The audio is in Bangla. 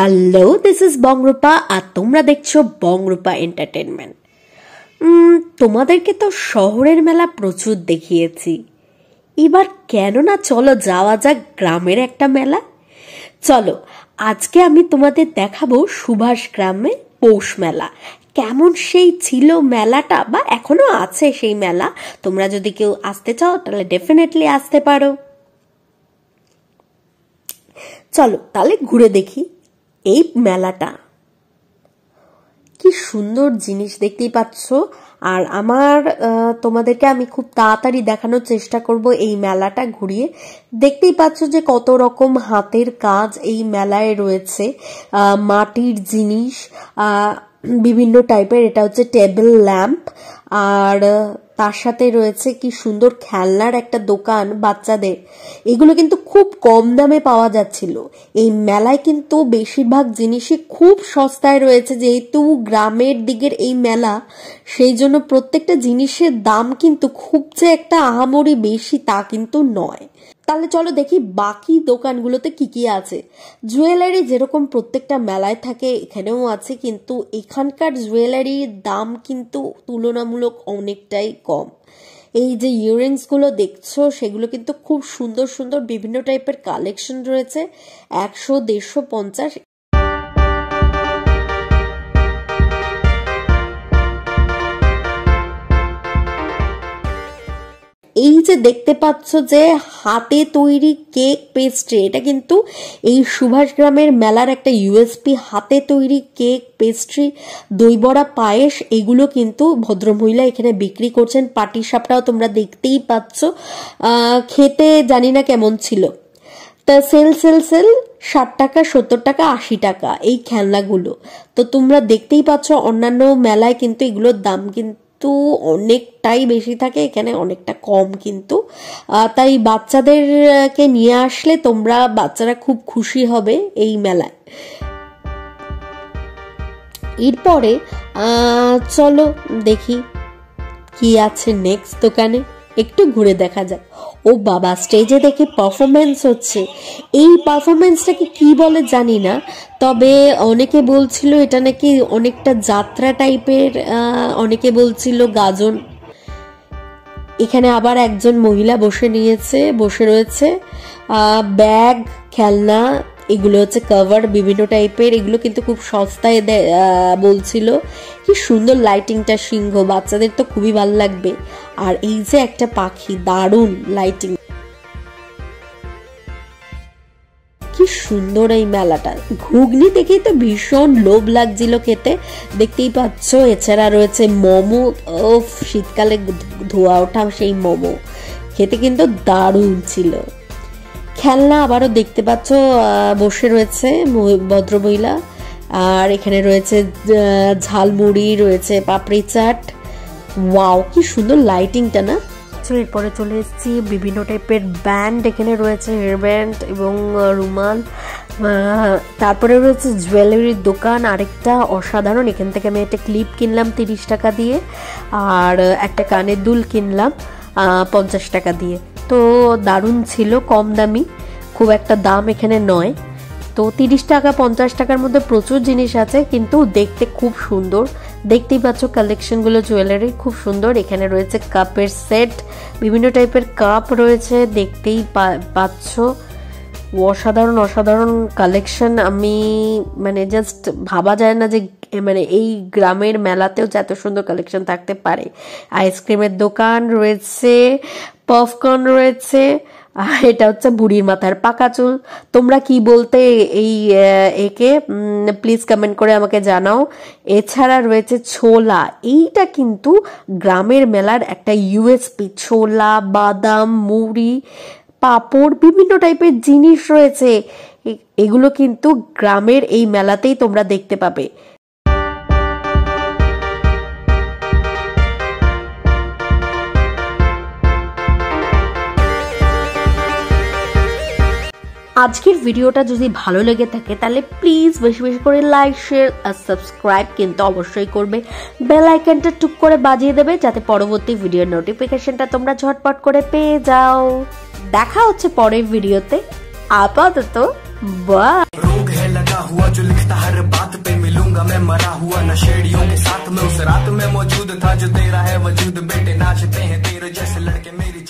হ্যালো, দিস ইজ বংরূপা আর তোমরা দেখছো বংরূপা এন্টারটেনমেন্ট। তোমাদেরকে তো শহরের মেলা প্রচুর দেখিয়েছি, এবার কেন না চলো যাওয়া যাক গ্রামের একটা মেলা। চলো আজকে আমি তোমাদের দেখাবো সুভাষ গ্রামে পৌষ মেলা। কেমন সেই ছিল মেলাটা, বা এখনো আছে সেই মেলা। তোমরা যদি কেউ আসতে চাও তাহলে ডেফিনেটলি আসতে পারো। চলো তাহলে ঘুরে দেখি এই মেলাটা। কি সুন্দর জিনিস দেখতেই পাচ্ছ। আর তোমাদেরকে আমি খুব তাড়াতাড়ি দেখানোর চেষ্টা করব এই মেলাটা ঘুরিয়ে। দেখতেই পাচ্ছ যে কত রকম হাতের কাজ এই মেলায় রয়েছে, মাটির জিনিস, বিভিন্ন টাইপের। এটা হচ্ছে টেবিল ল্যাম্প, আর তার সাথে রয়েছে কি সুন্দর খেলনার একটা দোকান বাচ্চাদের। এগুলো কিন্তু খুব কম দামে পাওয়া যাচ্ছিল। এই মেলায় কিন্তু বেশিরভাগ জিনিসই খুব সস্তায় রয়েছে, যেহেতু গ্রামের দিকের এই মেলা, সেই জন্য প্রত্যেকটা জিনিসের দাম কিন্তু খুব যে একটা আহামরি বেশি তা কিন্তু নয়। তাহলে চলো দেখি বাকি দোকানগুলোতে কি কি আছে। জুয়েলারি যেরকম প্রত্যেকটা মেলায় থাকে এখানেও আছে, কিন্তু এখানকার জুয়েলারির দাম কিন্তু তুলনামূলক অনেকটাই কম। এই যে ইয়াররিংস গুলো দেখছো সেগুলো কিন্তু খুব সুন্দর সুন্দর বিভিন্ন টাইপের কালেকশন রয়েছে। 100, 150, 50। এই যে দেখতে পাচ্ছ যে হাতে তৈরি কেক পেস্ট্রি, এটা কিন্তু এই সুভাষ গ্রামের মেলার একটা ইউএসপি। হাতে তৈরি কেক পেস্ট্রি, দই বড়া, পায়েস, এগুলো কিন্তু ভদ্রমহিলা এখানে বিক্রি করছেন। পাটিসাপটাও তোমরা দেখতেই পাচ্ছ, খেতে জানি না কেমন ছিল। তা সেল 60 টাকা, 70 টাকা, 80 টাকা এই খেলনাগুলো। তো তোমরা দেখতেই পাচ্ছ অন্যান্য মেলায় কিন্তু এগুলোর দাম কিন্তু অনেকটাই বেশি থাকে, এখানে অনেকটা কম কিন্তু। তাই বাচ্চাদেরকে নিয়ে আসলে বাচ্চারা খুব খুশি হবে এই মেলায়। এরপরে চলো দেখি কি আছে নেক্সট দোকানে, একটু ঘুরে দেখা যাক। ও বাবা, স্টেজে দেখে পারফরমেন্স হচ্ছে। এই পারফরমেন্সটাকে কি বলে জানি না, তবে অনেকে বলছিল এটা নাকি অনেকটা যাত্রা টাইপের, অনেকে বলছিল গাজন। এখানে আবার একজন মহিলা বসে রয়েছে। ব্যাগ, খেলনা, এগুলো হচ্ছে কভার বিভিন্ন টাইপের। এগুলো কিন্তু খুব সস্তায় বলছিল। কি সুন্দর লাইটিংটা, সিংহ, বাচ্চাদের তো খুবই ভালো লাগবে। আর এই যে একটা পাখি, দারুণ লাইটিং। কি সুন্দর এই মেলাটা। ঘুগনি দেখেই তো ভীষণ লোভ লাগছিল খেতে, দেখতেই পাচ্ছ। এছাড়া রয়েছে মোমো। শীতকালে ধোয়া ওঠা সেই মোমো খেতে কিন্তু দারুণ ছিল। খেলনা আবারও দেখতে পাচ্ছ, বসে রয়েছে ভদ্রমহিলা। আর এখানে রয়েছে ঝালমুড়ি, রয়েছে পাপড়ি চাট। ওয়াও, কি সুন্দর লাইটিংটা না। এরপরে চলে এসেছি বিভিন্ন টাইপের ব্যান্ড। এখানে রয়েছে হেয়ার ব্যান্ড এবং রুমাল। তারপরে রয়েছে জুয়েলারির দোকান আরেকটা, অসাধারণ। এখান থেকে আমি একটা ক্লিপ কিনলাম 30 টাকা দিয়ে, আর একটা কানের দুল কিনলাম 50 টাকা দিয়ে। তো দারুণ ছিল, কম দামি, খুব একটা দাম এখানে নয়। তো 30 টাকা 50 টাকার মধ্যে প্রচুর জিনিস আছে, কিন্তু দেখতে খুব সুন্দর। দেখতেই পাচ্ছ কালেকশনগুলো, জুয়েলারি খুব সুন্দর। এখানে রয়েছে কাপের সেট, বিভিন্ন টাইপের কাপ রয়েছে, দেখতেই পাচ্ছ। অসাধারণ অসাধারণ কালেকশন। আমি জাস্ট ভাবা যায় না যে এই গ্রামের মেলাতেও যে এত সুন্দর কালেকশন থাকতে পারে। আইসক্রিমের দোকান রয়েছে, পপকর্ন রয়েছে। এটা হচ্ছে বুড়ির মাথার পাকা চুল। তোমরা কি বলতে একে প্লিজ কমেন্ট করে আমাকে জানাও। এছাড়া রয়েছে ছোলা। এইটা কিন্তু গ্রামের মেলার একটা ইউএসপি। ছোলা, বাদাম, মুড়ি, পাঁপড়, বিভিন্ন টাইপের জিনিস রয়েছে। এগুলো কিন্তু গ্রামের এই মেলাতেই তোমরা দেখতে পাবে। আজকের ভিডিওটা যদি ভালো লেগে থাকে তাহলে প্লিজ বেশি বেশি করে লাইক, শেয়ার আর সাবস্ক্রাইব কিন্তু অবশ্যই করবে। বেল আইকনটা টুক করে বাজিয়ে দেবে, যাতে পরবর্তী ভিডিওর নোটিফিকেশনটা তোমরা ঝটপট করে পেয়ে যাও। দেখা হচ্ছে পরের ভিডিওতে। আপাতত বাই। हुआ जो लिखता हर बात पे, मिलूंगा मैं मरा हुआ नशेड़ियों के साथ में। उस रात में मौजूद था जो तेरा है वजूद, बेटे नाचते हैं तेरे जैसे लड़के मेरी